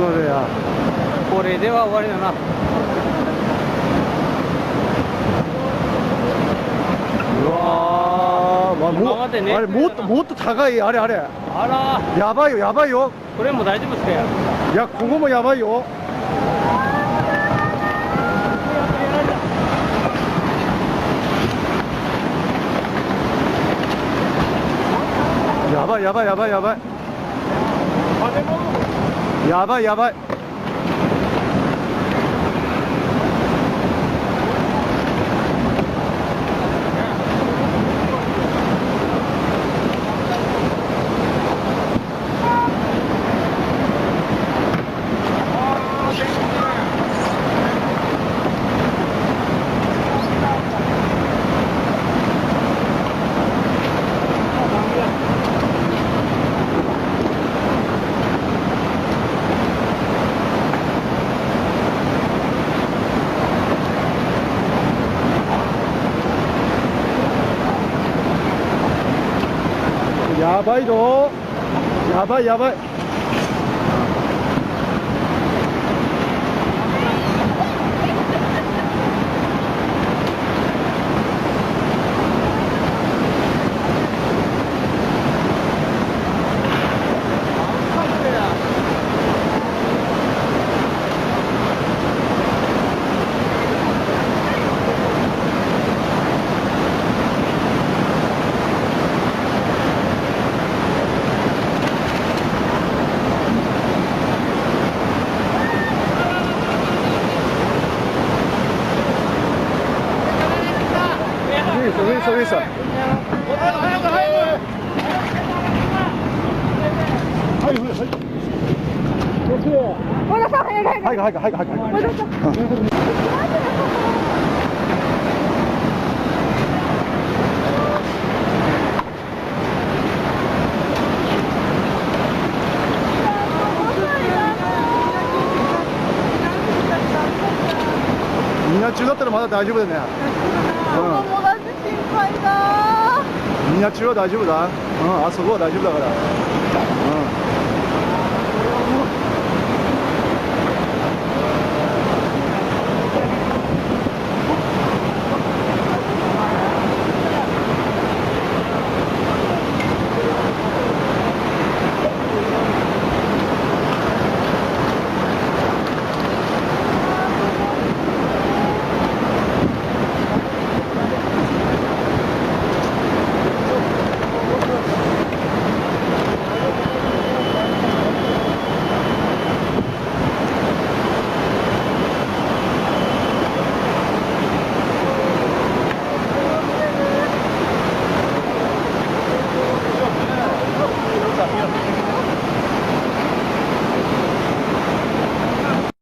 ことでや。これでは終わりだな。うわー、今までねあれもっと高い、あれ。あら、やばいよ。これも大丈夫ですかよ。いや、ここもやばいよ。やばい。やばい。やばいぞ。やばい。上さ。和田さん早く。早く。和田さん。みんな中だったらまだ大丈夫だね。友達心配だ。みんな中は大丈夫だ。あそこは大丈夫だから。